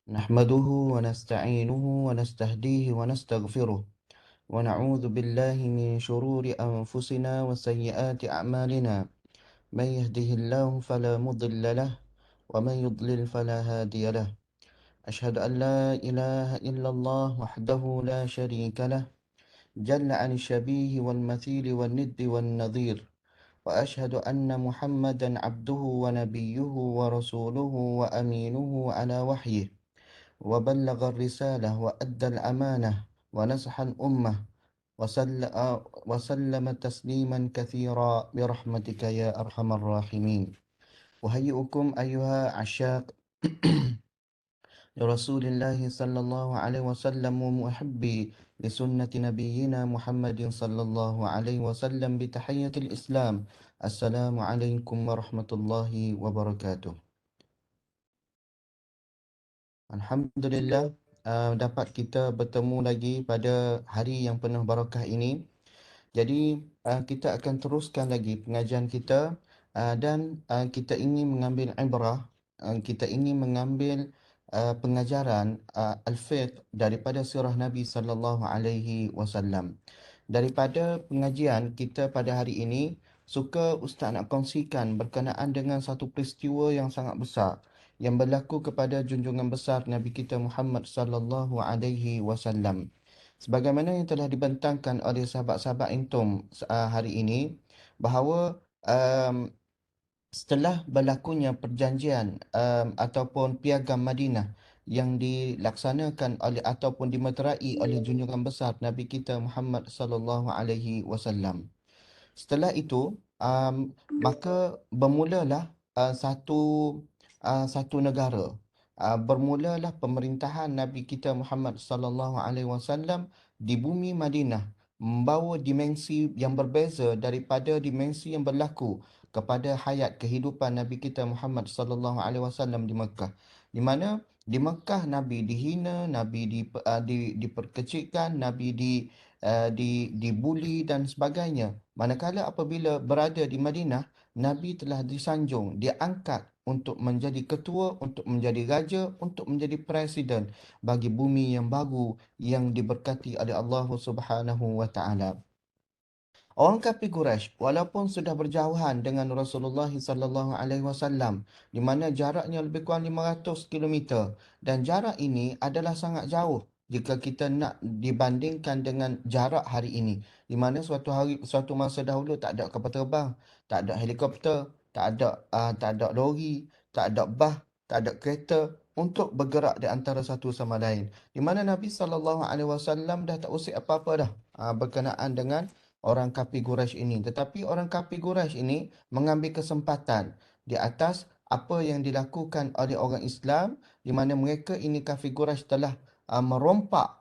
نحمده ونستعينه ونستهديه ونستغفره ونعوذ بالله من شرور أنفسنا وسيئات أعمالنا. من يهده الله فلا مضل له ومن يضلل فلا هادي له. أشهد أن لا إله إلا الله وحده لا شريك له، جل عن الشبيه والمثيل والند والنظير. وأشهد أن محمدا عبده ونبيه ورسوله وأمينه على وحيه، وبلغ الرسالة وأدى الأمانة ونصح الأمة وسلم تسليما كثيرا برحمتك يا أرحم الراحمين. أهيئكم أيها عشاق لرسول الله صلى الله عليه وسلم ومحبي لسنة نبينا محمد صلى الله عليه وسلم بتحية الإسلام. السلام عليكم ورحمة الله وبركاته. Alhamdulillah, dapat kita bertemu lagi pada hari yang penuh barakah ini. Jadi kita akan teruskan lagi pengajian kita, dan kita ingin mengambil ibrah, kita ingin mengambil pengajaran al-fiqh daripada sirah Nabi sallallahu alaihi wasallam. Daripada pengajian kita pada hari ini, suka Ustaz nak kongsikan berkenaan dengan satu peristiwa yang sangat besar yang berlaku kepada junjungan besar Nabi kita Muhammad sallallahu alaihi wasallam. Sebagaimana yang telah dibentangkan oleh sahabat-sahabat Intum hari ini, bahawa setelah berlakunya perjanjian ataupun piagam Madinah yang dilaksanakan oleh ataupun dimeterai oleh junjungan besar Nabi kita Muhammad sallallahu alaihi wasallam. Setelah itu, maka bermulalah satu negara. Bermulalah pemerintahan Nabi kita Muhammad sallallahu alaihi wasallam di bumi Madinah, membawa dimensi yang berbeza daripada dimensi yang berlaku kepada hayat kehidupan Nabi kita Muhammad sallallahu alaihi wasallam di Mekah. Di mana di Mekah Nabi dihina, Nabi diperkecilkan, Nabi dibuli dan sebagainya. Manakala apabila berada di Madinah, Nabi telah disanjung, diangkat untuk menjadi ketua, untuk menjadi raja, untuk menjadi presiden bagi bumi yang baru yang diberkati oleh Allah Subhanahu wa taala. Orang kafir Quraisy walaupun sudah berjauhan dengan Rasulullah sallallahu alaihi wasallam, di mana jaraknya lebih kurang 500 kilometer, dan jarak ini adalah sangat jauh jika kita nak dibandingkan dengan jarak hari ini, di mana suatu masa dahulu tak ada kapal terbang, tak ada helikopter, tak ada lori, tak ada bah, tak ada kereta untuk bergerak di antara satu sama lain, di mana Nabi sallallahu alaihi wasallam dah tak usik apa-apa dah berkenaan dengan orang kafir Quraisy ini. Tetapi orang kafir Quraisy ini mengambil kesempatan di atas apa yang dilakukan oleh orang Islam, di mana mereka ini kafir Quraisy telah merompak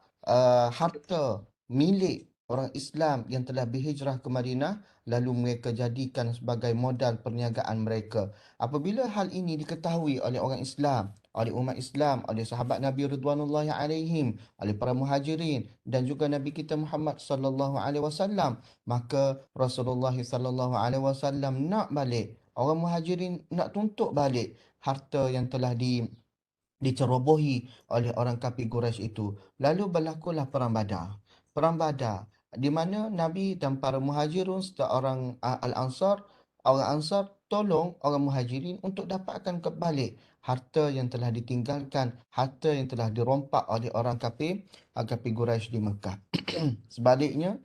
harta milik orang Islam yang telah berhijrah ke Madinah, lalu mereka jadikan sebagai modal perniagaan mereka. Apabila hal ini diketahui oleh orang Islam, oleh umat Islam, oleh sahabat Nabi Ridwanullahi alaihim, oleh para muhajirin dan juga Nabi kita Muhammad sallallahu alaihi wasallam, maka Rasulullah sallallahu alaihi wasallam nak balik, orang muhajirin nak tuntut balik harta yang telah dicerobohi oleh orang kafir Quraisy itu. Lalu berlakulah perang Badar. Perang Badar di mana Nabi dan para muhajirun serta orang Al-Ansar, orang Ansar tolong orang muhajirin untuk dapatkan kembali harta yang telah ditinggalkan, harta yang telah dirompak oleh orang kafir Quraisy di Mekah. Sebaliknya,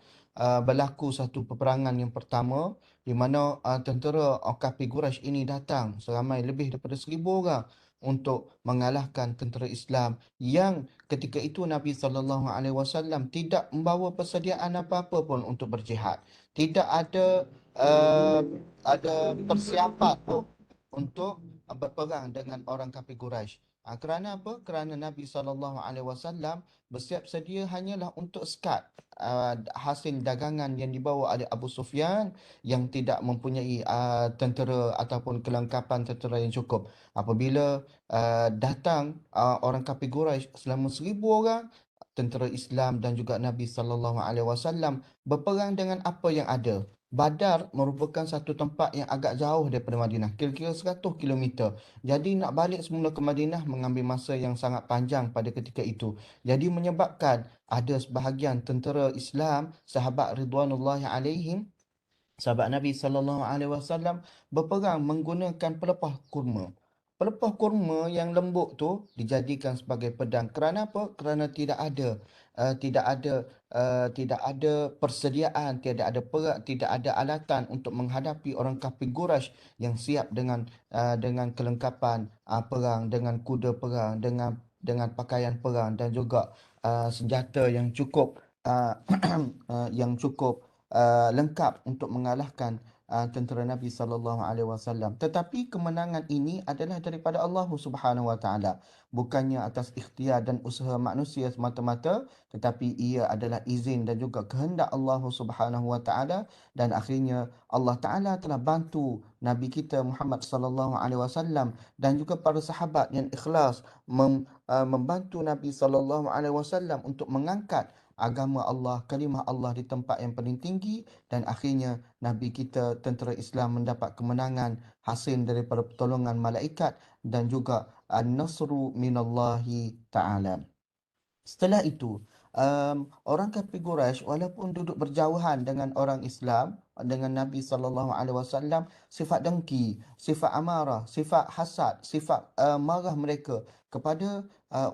berlaku satu peperangan yang pertama di mana tentera kafir Quraisy ini datang seramai lebih daripada 1,000 orang untuk mengalahkan tentera Islam yang ketika itu Nabi sallallahu alaihi wasallam tidak membawa persediaan apa-apa pun untuk berjihad. Tidak uh, ada persiapan pun untuk berperang dengan orang kafir Quraisy. Kerana apa? Kerana Nabi sallallahu alaihi wasallam bersiap sedia hanyalah untuk sekat hasil dagangan yang dibawa oleh Abu Sufyan yang tidak mempunyai tentera ataupun kelengkapan tentera yang cukup. Apabila datang orang kafir Quraisy selama 1,000 orang, tentera Islam dan juga Nabi sallallahu alaihi wasallam berperang dengan apa yang ada. Badar merupakan satu tempat yang agak jauh daripada Madinah, kira-kira 100 kilometer. Jadi nak balik semula ke Madinah mengambil masa yang sangat panjang pada ketika itu. Jadi menyebabkan ada sebahagian tentera Islam, sahabat Ridwanullahi alaihim, sahabat Nabi sallallahu alaihi wasallam berperang menggunakan pelepah kurma. Pelepah kurma yang lembut tu dijadikan sebagai pedang. Kerana apa? Kerana tidak ada persediaan, tidak ada alatan untuk menghadapi orang kafir Quraisy yang siap dengan kelengkapan perang, dengan kuda perang, dengan pakaian perang dan juga senjata yang cukup uh, yang cukup lengkap untuk mengalahkan tentera Nabi sallallahu alaihi wasallam. Tetapi kemenangan ini adalah daripada Allah Subhanahu wa taala, bukannya atas ikhtiar dan usaha manusia semata-mata, tetapi ia adalah izin dan juga kehendak Allah Subhanahu wa taala, dan akhirnya Allah taala telah bantu Nabi kita Muhammad sallallahu alaihi wasallam dan juga para sahabat yang ikhlas membantu Nabi sallallahu alaihi wasallam untuk mengangkat agama Allah, kalimah Allah di tempat yang paling tinggi, dan akhirnya Nabi kita tentera Islam mendapat kemenangan hasil daripada pertolongan malaikat dan juga an-nasru minallahi ta'ala. Setelah itu, orang kafir Quraisy walaupun duduk berjauhan dengan orang Islam, dengan Nabi sallallahu alaihi wasallam, sifat dengki, sifat amarah, sifat hasad, sifat marah mereka kepada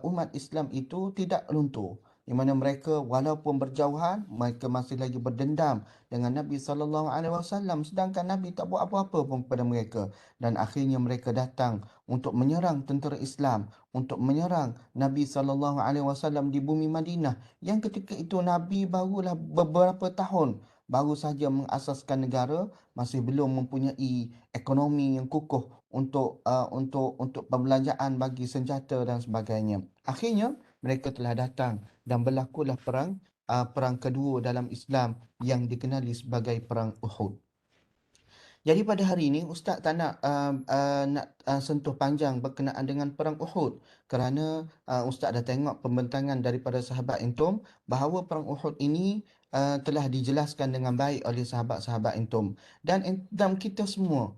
umat Islam itu tidak luntur. Di mana mereka walaupun berjauhan, mereka masih lagi berdendam dengan Nabi sallallahu alaihi wasallam, sedangkan Nabi tak buat apa-apa pun kepada mereka, dan akhirnya mereka datang untuk menyerang tentera Islam, untuk menyerang Nabi sallallahu alaihi wasallam di bumi Madinah, yang ketika itu Nabi barulah beberapa tahun baru saja mengasaskan negara, masih belum mempunyai ekonomi yang kukuh untuk pembelanjaan bagi senjata dan sebagainya. Akhirnya mereka telah datang dan berlakulah perang kedua dalam Islam yang dikenali sebagai perang Uhud. Jadi pada hari ini Ustaz tak nak sentuh panjang berkenaan dengan perang Uhud, kerana Ustaz dah tengok pembentangan daripada sahabat Antum bahawa perang Uhud ini telah dijelaskan dengan baik oleh sahabat-sahabat Antum, dan kita semua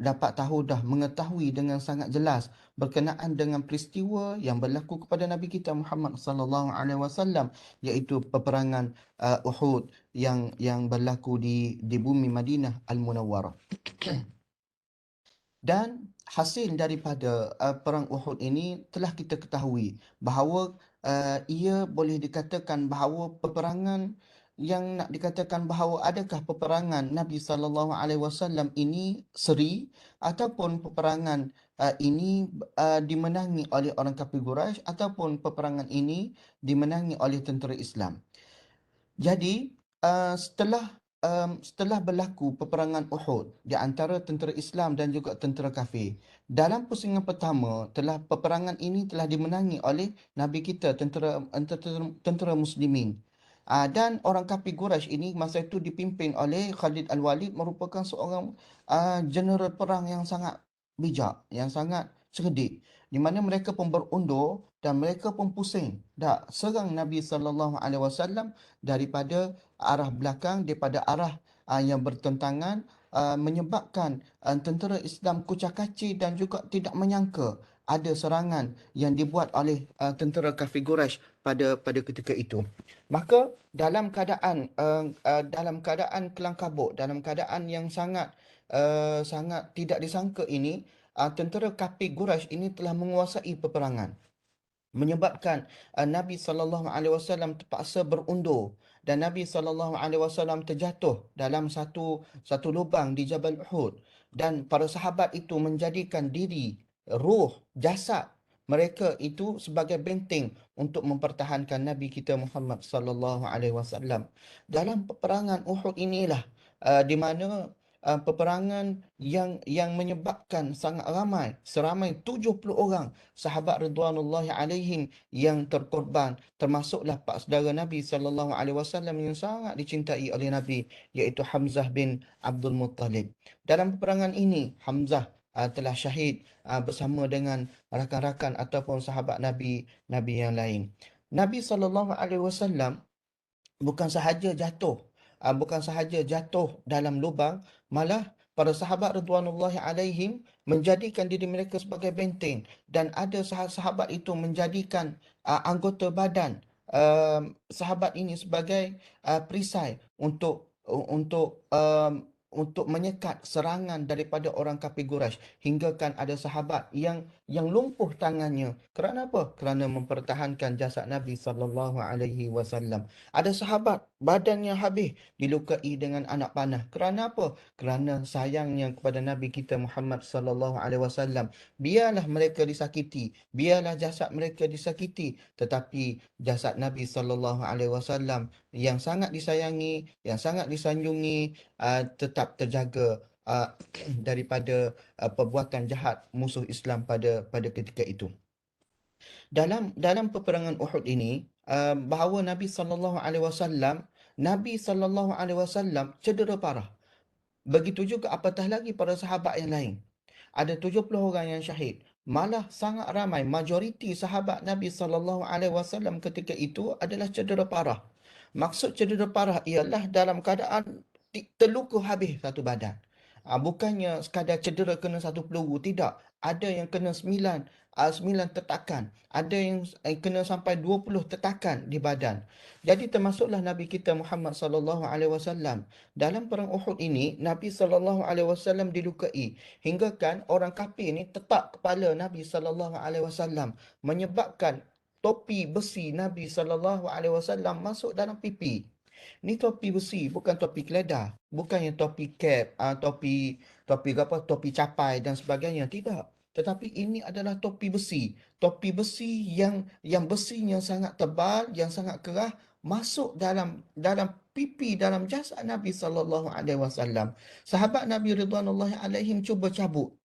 dapat tahu dah, mengetahui dengan sangat jelas berkenaan dengan peristiwa yang berlaku kepada Nabi kita Muhammad sallallahu alaihi wasallam, iaitu peperangan Uhud yang berlaku di bumi Madinah Al-Munawwarah. Dan hasil daripada perang Uhud ini telah kita ketahui bahawa ia boleh dikatakan bahawa peperangan yang nak dikatakan bahawa adakah peperangan Nabi sallallahu alaihi wasallam ini seri, ataupun peperangan ini dimenangi oleh orang kafir Quraisy, ataupun peperangan ini dimenangi oleh tentera Islam. Jadi, setelah berlaku peperangan Uhud di antara tentera Islam dan juga tentera kafir, dalam pusingan pertama peperangan ini telah dimenangi oleh Nabi kita, tentera Muslimin. Dan orang kafir Quraisy ini masa itu dipimpin oleh Khalid Al-Walid, merupakan seorang jeneral perang yang sangat bijak, yang sangat cerdik, di mana mereka pun berundur dan mereka pun pusing dak serang Nabi sallallahu alaihi wasallam daripada arah belakang, daripada arah yang bertentangan, menyebabkan tentera Islam kucak-kacir dan juga tidak menyangka ada serangan yang dibuat oleh tentera kafir Quraisy pada ketika itu. Maka dalam keadaan kelang kabut, dalam keadaan yang sangat tidak disangka ini, tentera kafir Quraisy ini telah menguasai peperangan, menyebabkan Nabi sallallahu alaihi wasallam terpaksa berundur, dan Nabi sallallahu alaihi wasallam terjatuh dalam satu lubang di Jabal Uhud, dan para sahabat itu menjadikan diri, ruh, jasad mereka itu sebagai benteng untuk mempertahankan Nabi kita Muhammad sallallahu alaihi wasallam. Dalam peperangan Uhud inilah di mana peperangan yang menyebabkan sangat ramai, seramai 70 orang sahabat Ridwanullahi alaihim yang terkorban, termasuklah pak saudara Nabi sallallahu alaihi wasallam yang sangat dicintai oleh Nabi, iaitu Hamzah bin Abdul Muttalib. Dalam peperangan ini Hamzah telah syahid bersama dengan rakan-rakan ataupun sahabat Nabi yang lain. Nabi sallallahu alaihi wasallam bukan sahaja jatuh bukan sahaja jatuh dalam lubang, malah para sahabat Ridwanullahi alaihim menjadikan diri mereka sebagai benteng, dan ada sahabat itu menjadikan anggota badan sahabat ini sebagai perisai untuk menyekat serangan daripada orang kafir Quraisy, hingga kan ada sahabat yang lumpuh tangannya. Kerana apa? Kerana mempertahankan jasad Nabi sallallahu alaihi wasallam. Ada sahabat badannya habis dilukai dengan anak panah. Kerana apa? Kerana sayangnya kepada Nabi kita Muhammad sallallahu alaihi wasallam. Biarlah mereka disakiti, biarlah jasad mereka disakiti, tetapi jasad Nabi sallallahu alaihi wasallam yang sangat disayangi, yang sangat disanjungi, tetap terjaga daripada perbuatan jahat musuh Islam pada ketika itu. Dalam peperangan Uhud ini, bahawa Nabi sallallahu alaihi wasallam cedera parah. Begitu juga apatah lagi para sahabat yang lain. Ada 70 orang yang syahid. Malah sangat ramai, majoriti sahabat Nabi sallallahu alaihi wasallam ketika itu adalah cedera parah. Maksud cedera parah ialah dalam keadaan terluka habis satu badan. Bukannya sekadar cedera kena satu peluru, tidak. Ada yang kena 9 tetakan. Ada yang kena sampai 20 tetakan di badan. Jadi termasuklah Nabi kita Muhammad sallallahu alaihi wasallam. Dalam perang Uhud ini, Nabi sallallahu alaihi wasallam dilukai, hingga kan orang kafir ni tetap kepala Nabi sallallahu alaihi wasallam, menyebabkan topi besi Nabi sallallahu alaihi wasallam masuk dalam pipi. Ni topi besi, bukan topi keledar, bukannya topi cap, topi apa, topi capai dan sebagainya, tidak. Tetapi ini adalah topi besi. Topi besi yang besinya sangat tebal, yang sangat keras, masuk dalam pipi, dalam jasad Nabi sallallahu alaihi wasallam. Sahabat Nabi Ridwanullahi alaihim cuba cabut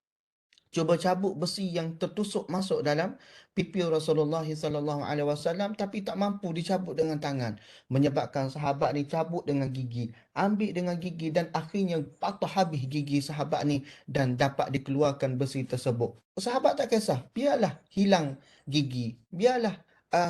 besi yang tertusuk masuk dalam pipi Rasulullah sallallahu alaihi wasallam, tapi tak mampu dicabut dengan tangan, menyebabkan sahabat ni cabut dengan gigi, ambil dengan gigi, dan akhirnya patah habis gigi sahabat ni dan dapat dikeluarkan besi tersebut. Sahabat tak kisah, biarlah hilang gigi, biarlah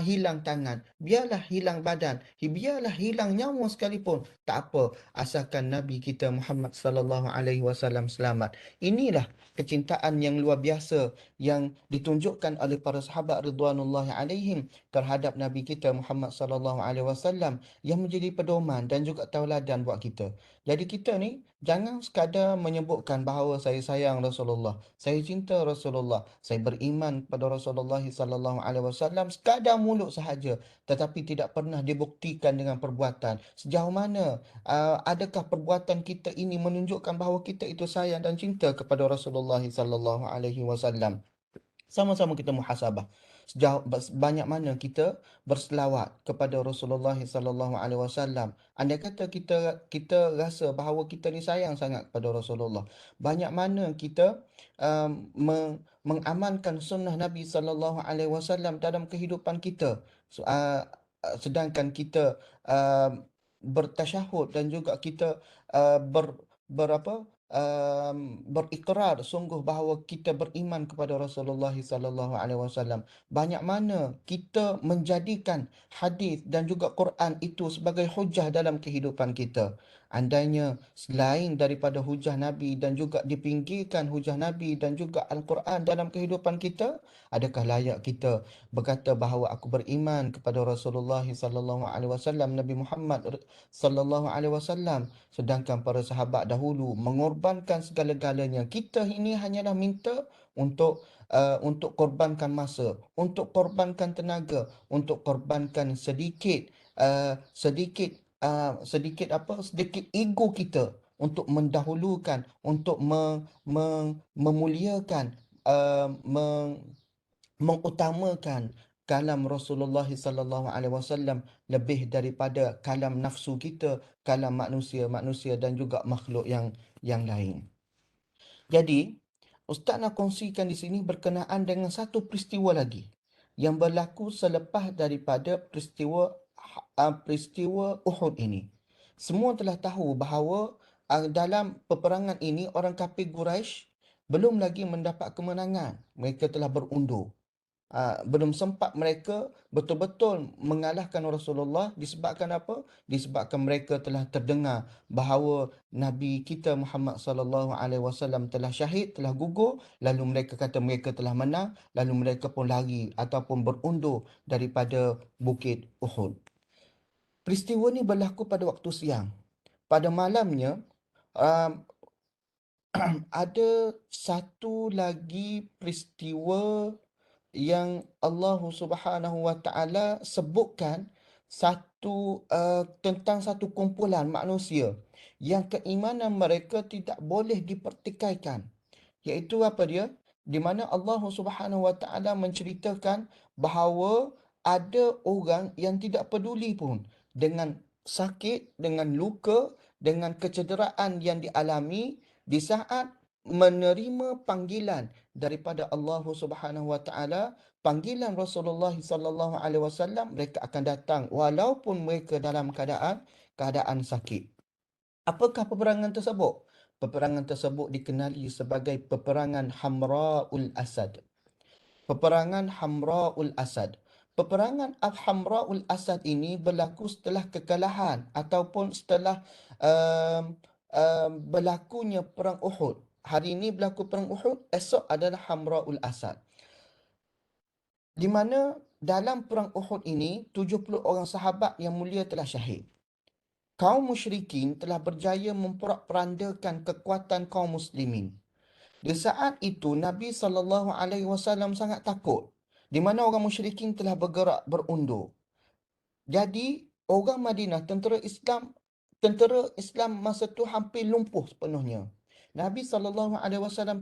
hilang tangan, biarlah hilang badan, biarlah hilang nyawa sekalipun, tak apa, asalkan Nabi kita Muhammad sallallahu alaihi wasallam selamat. Inilah kecintaan yang luar biasa yang ditunjukkan oleh para sahabat Ridwanullahi alaihim terhadap Nabi kita Muhammad sallallahu alaihi wasallam, yang menjadi pedoman dan juga tauladan buat kita. Jadi kita ni jangan sekadar menyebutkan bahawa saya sayang Rasulullah, saya cinta Rasulullah, saya beriman kepada Rasulullah sallallahu alaihi wasallam sekadar mulut sahaja, tetapi tidak pernah dibuktikan dengan perbuatan. Sejauh mana adakah perbuatan kita ini menunjukkan bahawa kita itu sayang dan cinta kepada Rasulullah sallallahu alaihi wasallam? Sama-sama kita muhasabah. Banyak mana kita berselawat kepada Rasulullah sallallahu alaihi wasallam. Andai kata kita rasa bahawa kita ni sayang sangat kepada Rasulullah, banyak mana kita mengamalkan sunnah Nabi sallallahu alaihi wasallam dalam kehidupan kita. Sedangkan kita bertasyahud dan juga kita berapa berikrar sungguh bahawa kita beriman kepada Rasulullah sallallahu alaihi wasallam. Banyak mana kita menjadikan hadis dan juga Quran itu sebagai hujah dalam kehidupan kita. Andainya selain daripada hujah Nabi dan juga dipinggirkan hujah Nabi dan juga Al-Quran dalam kehidupan kita, adakah layak kita berkata bahawa aku beriman kepada Rasulullah sallallahu alaihi wasallam, Nabi Muhammad sallallahu alaihi wasallam, sedangkan para sahabat dahulu mengorbankan segala-galanya. Kita ini hanyalah minta untuk korbankan masa, untuk korbankan tenaga, untuk korbankan sedikit ego kita, untuk mendahulukan, untuk memuliakan, mengutamakan kalam Rasulullah sallallahu alaihi wasallam lebih daripada kalam nafsu kita, kalam manusia dan juga makhluk yang lain. Jadi, Ustaz nak kongsikan di sini berkenaan dengan satu peristiwa lagi yang berlaku selepas daripada peristiwa Uhud ini. Semua telah tahu bahawa dalam peperangan ini orang kafir Quraisy belum lagi mendapat kemenangan. Mereka telah berundur. belum sempat mereka betul-betul mengalahkan Rasulullah. Disebabkan apa? Disebabkan mereka telah terdengar bahawa Nabi kita Muhammad sallallahu alaihi wasallam telah syahid, telah gugur, lalu mereka kata mereka telah menang, lalu mereka pun lari ataupun berundur daripada Bukit Uhud. Peristiwa ni berlaku pada waktu siang. Pada malamnya, um, ada satu lagi peristiwa yang Allah Subhanahu Wa Taala sebutkan, tentang satu kumpulan manusia yang keimanan mereka tidak boleh dipertikaikan. Iaitu apa dia? Di mana Allah Subhanahu Wa Taala menceritakan bahawa ada orang yang tidak peduli pun dengan sakit, dengan luka, dengan kecederaan yang dialami di saat menerima panggilan daripada Allah Subhanahu Wa Taala, panggilan Rasulullah sallallahu alaihi wasallam, mereka akan datang walaupun mereka dalam keadaan sakit. Apakah peperangan tersebut? Peperangan tersebut dikenali sebagai peperangan Hamra'ul Asad. Peperangan Hamra'ul Asad. Peperangan Hamra'ul Asad ini berlaku setelah kekalahan ataupun setelah um, berlakunya Perang Uhud. Hari ini berlaku Perang Uhud, esok adalah Hamra'ul Asad. Di mana dalam Perang Uhud ini, 70 orang sahabat yang mulia telah syahid. Kaum musyrikin telah berjaya memperandakan kekuatan kaum muslimin. Di saat itu Nabi SAW sangat takut, di mana orang musyrikin telah bergerak berundur. Jadi orang Madinah, tentera Islam masa tu hampir lumpuh sepenuhnya. Nabi SAW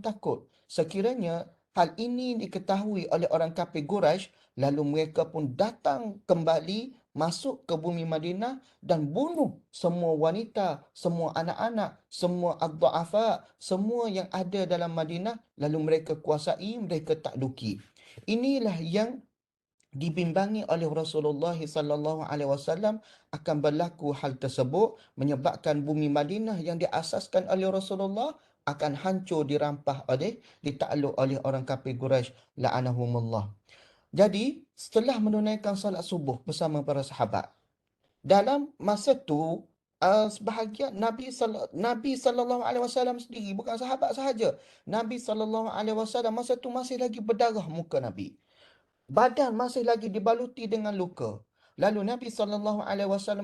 takut sekiranya hal ini diketahui oleh orang kafir Quraisy, lalu mereka pun datang kembali masuk ke bumi Madinah dan bunuh semua wanita, semua anak-anak, semua ad-du'afa, semua yang ada dalam Madinah, lalu mereka kuasai, mereka takluki. Inilah yang dibimbangi oleh Rasulullah sallallahu alaihi wasallam akan berlaku hal tersebut, menyebabkan bumi Madinah yang diasaskan oleh Rasulullah akan hancur, dirampas ditakluk oleh orang kafir Quraisy la'anahumullah. Jadi setelah menunaikan salat subuh bersama para sahabat, dalam masa tu sebahagian Nabi sallallahu alaihi wasallam sendiri, bukan sahabat sahaja, Nabi sallallahu alaihi wasallam masa tu masih lagi berdarah muka Nabi. Badan masih lagi dibaluti dengan luka. Lalu Nabi SAW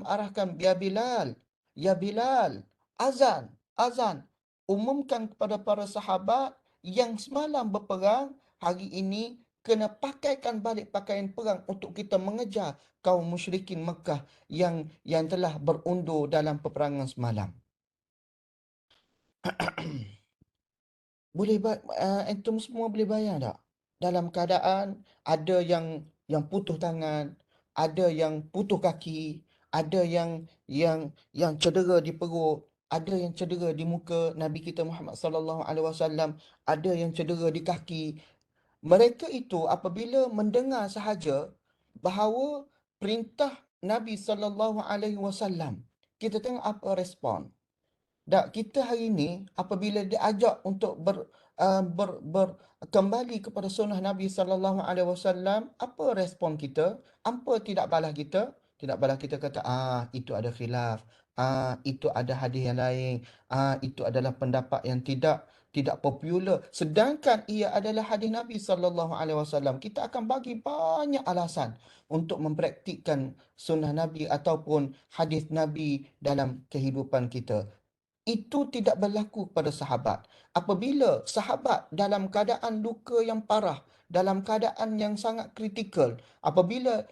arahkan, Ya Bilal, Ya Bilal, azan, azan. Umumkan kepada para sahabat yang semalam berperang, hari ini kena pakaikan balik pakaian perang untuk kita mengejar kaum musyrikin Mekah yang telah berundur dalam peperangan semalam. Antum semua boleh bayang tak? Dalam keadaan ada yang putus tangan, ada yang putus kaki, ada yang cedera di perut, ada yang cedera di muka Nabi kita Muhammad sallallahu alaihi wasallam, ada yang cedera di kaki. Mereka itu apabila mendengar sahaja bahawa perintah Nabi sallallahu alaihi wasallam, kita tengok apa respon. Dan kita hari ini apabila diajak untuk kembali kepada sunnah Nabi sallallahu alaihi wasallam, apa respon kita? Apa tidak balas kita? Tidak balas kita kata, itu ada khilaf, itu ada hadis yang lain, itu adalah pendapat yang tidak popular. Sedangkan ia adalah hadis Nabi sallallahu alaihi wasallam. Kita akan bagi banyak alasan untuk mempraktikkan sunnah Nabi ataupun hadis Nabi dalam kehidupan kita. Itu tidak berlaku kepada sahabat. Apabila sahabat dalam keadaan luka yang parah, dalam keadaan yang sangat kritikal, apabila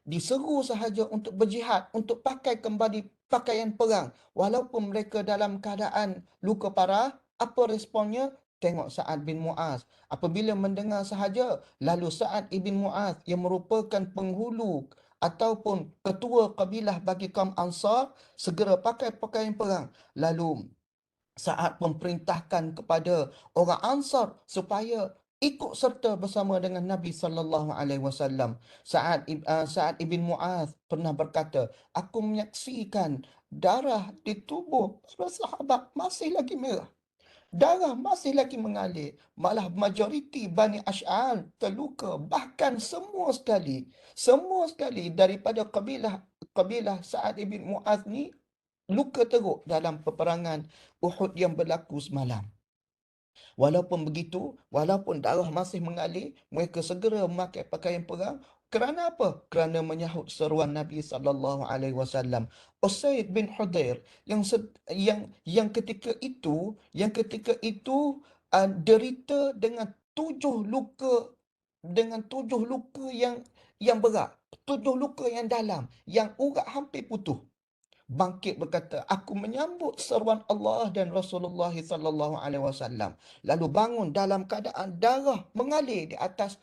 diseru sahaja untuk berjihad, untuk pakai kembali pakaian perang, walaupun mereka dalam keadaan luka parah, apa responnya? Tengok Sa'ad bin Mu'az. Apabila mendengar sahaja, lalu Sa'ad bin Mu'az yang merupakan penghulu ataupun ketua kabilah bagi kaum Ansar, segera pakai pakaian perang. Lalu saat memerintahkan kepada orang Ansar supaya ikut serta bersama dengan Nabi sallallahu alaihi wasallam. Sa'ad ibn Mu'az pernah berkata, aku menyaksikan darah di tubuh para sahabat masih lagi merah. darah masih lagi mengalir. Malah majoriti Bani Ash'al terluka. Bahkan semua sekali daripada kabilah Sa'ad ibn Mu'adh ni luka teruk dalam peperangan Uhud yang berlaku semalam. Walaupun begitu, walaupun darah masih mengalir, mereka segera memakai pakaian perang. Kerana apa? Kerana menyahut seruan Nabi sallallahu alaihi wasallam. Usaid bin Hudair yang ketika itu derita dengan tujuh luka yang berat, tujuh luka yang dalam, yang urat hampir putus. Bangkit berkata, aku menyambut seruan Allah dan Rasulullah sallallahu alaihi wasallam. Lalu bangun dalam keadaan darah mengalir di atas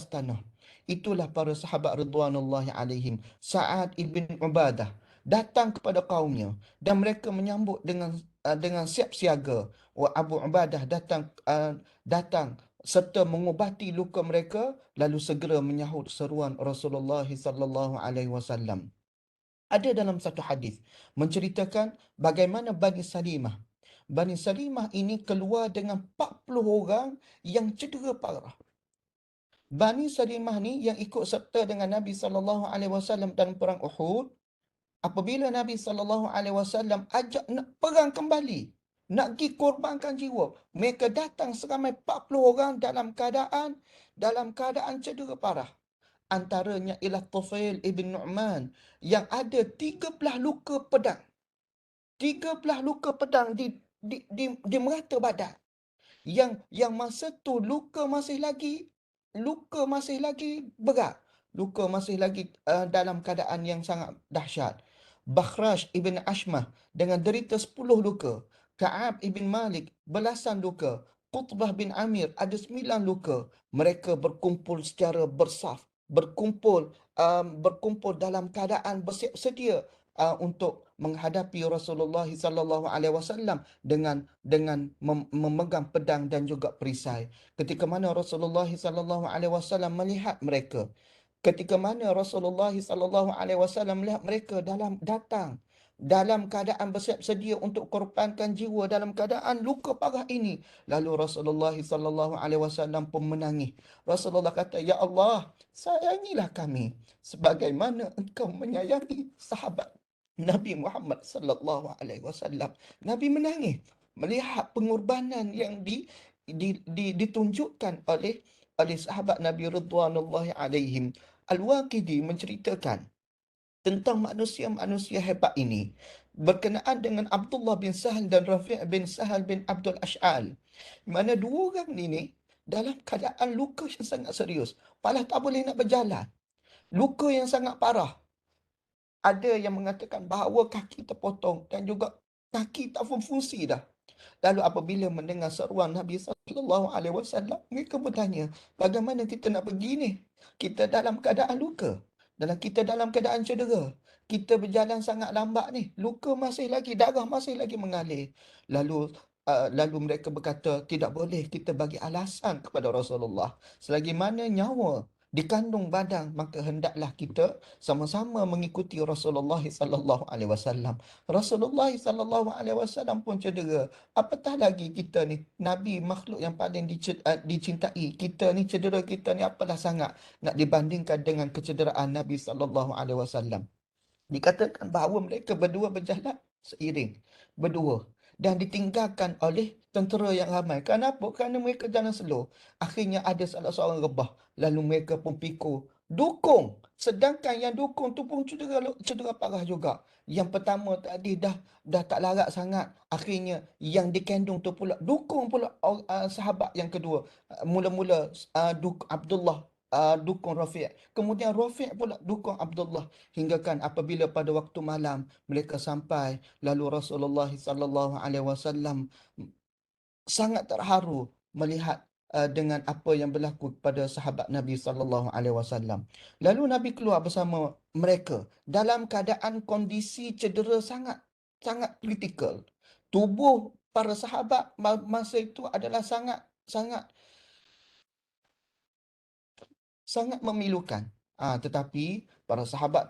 tanah. Itulah para sahabat ridwanullahi alaihim. Sa'ad ibn Ubadah datang kepada kaumnya dan mereka menyambut dengan siap siaga. Abu Ubadah datang serta mengubati luka mereka lalu segera menyahut seruan Rasulullah sallallahu alaihi wasallam. Ada dalam satu hadis menceritakan bagaimana Bani Salimah. Bani Salimah ini keluar dengan 40 orang yang cedera parah. Bani Salimah ni yang ikut serta dengan Nabi sallallahu alaihi wasallam dalam perang Uhud, apabila Nabi sallallahu alaihi wasallam ajak nak perang kembali, nak pergi korbankan jiwa, mereka datang seramai 40 orang dalam keadaan cedera parah. Antaranya ialah Tufail ibn Nu'man yang ada 13 luka pedang. 13 luka pedang di merata badan. Yang masa tu luka masih lagi berat. Luka masih lagi dalam keadaan yang sangat dahsyat. Bakhrash ibn Ashmah dengan derita 10 luka. Ka'ab ibn Malik belasan luka. Qutbah bin Amir ada 9 luka. Mereka berkumpul secara bersaf, berkumpul dalam keadaan bersiap sedia untuk menghadapi Rasulullah sallallahu alaihi wasallam dengan memegang pedang dan juga perisai. Ketika mana Rasulullah sallallahu alaihi wasallam melihat mereka, ketika mana Rasulullah sallallahu alaihi wasallam melihat mereka dalam keadaan bersiap sedia untuk korbankan jiwa dalam keadaan luka parah ini, lalu Rasulullah sallallahu alaihi wasallam pun menangis. Rasulullah kata, "Ya Allah, sayangilah kami sebagaimana engkau menyayangi sahabat Nabi Muhammad sallallahu alaihi wasallam." Nabi menangis melihat pengorbanan yang ditunjukkan oleh sahabat Nabi Ridwanullahi alaihim. Al-Waqidi menceritakan tentang manusia-manusia hebat ini berkenaan dengan Abdullah bin Sahal dan Rafi' bin Sahal bin Abdul Ash'al. Mana dua orang ini dalam keadaan luka yang sangat serius. Malah tak boleh nak berjalan. Luka yang sangat parah. Ada yang mengatakan bahawa kaki terpotong dan juga kaki tak berfungsi dah. Lalu apabila mendengar seruan Nabi sallallahu alaihi wasallam, mereka bertanya, bagaimana kita nak pergi ni? Kita dalam keadaan luka. Kita dalam keadaan cedera. Kita berjalan sangat lambat ni. Luka masih lagi, darah masih lagi mengalir. Lalu mereka berkata, tidak boleh kita bagi alasan kepada Rasulullah. Selagi mana nyawa dikandung badan, maka hendaklah kita sama-sama mengikuti Rasulullah sallallahu alaihi wasallam. Rasulullah sallallahu alaihi wasallam pun cedera. Apatah lagi kita ni, Nabi makhluk yang paling dicintai. Kita ni cedera kita ni apalah sangat nak dibandingkan dengan kecederaan Nabi sallallahu alaihi wasallam. Dikatakan bahawa mereka berdua berjalan seiring, berdua, dan ditinggalkan oleh tentera yang ramai. Kenapa? Kerana mereka jalan slow. Akhirnya ada salah seorang rebah. Lalu mereka pun pikul, dukung. Sedangkan yang dukung tu pun cedera parah juga. Yang pertama tadi dah tak larat sangat. Akhirnya yang dikandung tu pula dukung pula sahabat yang kedua. Mula-mula Abdullah dukung Rafi'. Kemudian Rafi' pula dukung Abdullah. Hingga kan apabila pada waktu malam mereka sampai, lalu Rasulullah sallallahu alaihi wasallam sangat terharu melihat dengan apa yang berlaku pada sahabat Nabi sallallahu alaihi wasallam. Lalu Nabi keluar bersama mereka dalam keadaan kondisi cedera sangat sangat kritikal. Tubuh para sahabat masa itu adalah sangat sangat sangat memilukan. Tetapi para sahabat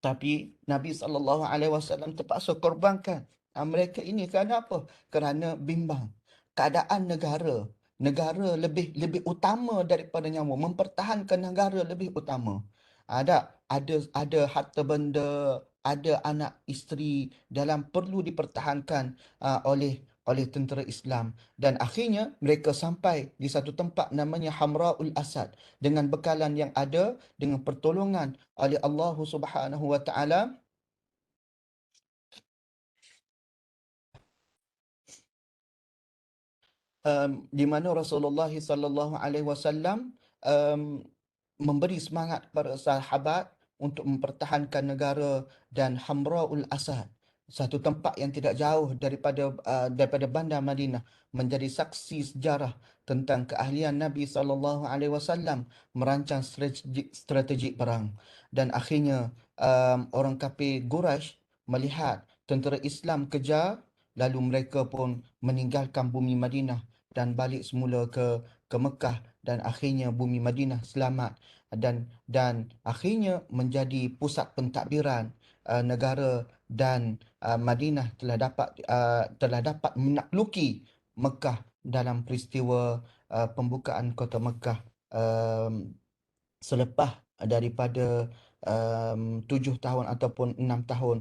Tapi Nabi sallallahu alaihi wasallam terpaksa korbankan Mereka ini kerana apa? Kerana bimbang. Keadaan negara, negara lebih lebih utama daripada nyawa. Mempertahankan negara lebih utama. Ada harta benda, ada anak isteri dalam perlu dipertahankan oleh tentera Islam, dan akhirnya mereka sampai di satu tempat namanya Hamraul Asad dengan bekalan yang ada, dengan pertolongan oleh Allah Subhanahu wa taala. Di mana Rasulullah sallallahu alaihi wasallam um, memberi semangat kepada sahabat untuk mempertahankan negara, dan Hamraul Asad, satu tempat yang tidak jauh daripada bandar Madinah, menjadi saksi sejarah tentang keahlian Nabi sallallahu alaihi wasallam merancang strategi perang. Dan akhirnya orang kafir Quraisy melihat tentera Islam kejar, lalu mereka pun meninggalkan bumi Madinah dan balik semula ke Mekah, dan akhirnya bumi Madinah selamat, dan akhirnya menjadi pusat pentadbiran negara, dan Madinah telah dapat menakluki Mekah dalam peristiwa pembukaan kota Mekah um, selepas daripada 7 tahun ataupun 6 tahun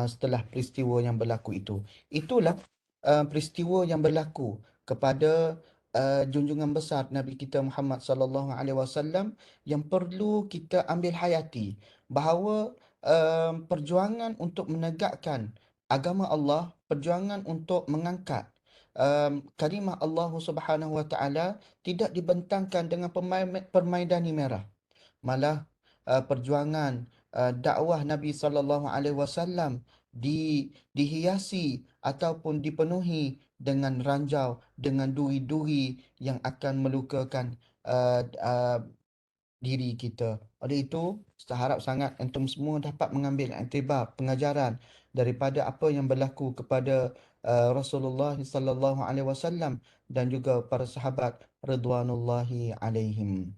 setelah peristiwa yang berlaku itu. Itulah peristiwa yang berlaku kepada junjungan besar Nabi kita Muhammad sallallahu alaihi wasallam, yang perlu kita ambil hayati, bahawa perjuangan untuk menegakkan agama Allah, perjuangan untuk mengangkat kalimah Allah Subhanahu wa taala tidak dibentangkan dengan permaidani merah. Malah perjuangan dakwah Nabi sallallahu alaihi wasallam dihiasi ataupun dipenuhi dengan ranjau, dengan duri-duri yang akan melukakan diri kita. Oleh itu, saya harap sangat antum semua dapat mengambil iktibar pengajaran daripada apa yang berlaku kepada Rasulullah sallallahu alaihi wasallam dan juga para sahabat radhwanullahi alaihim.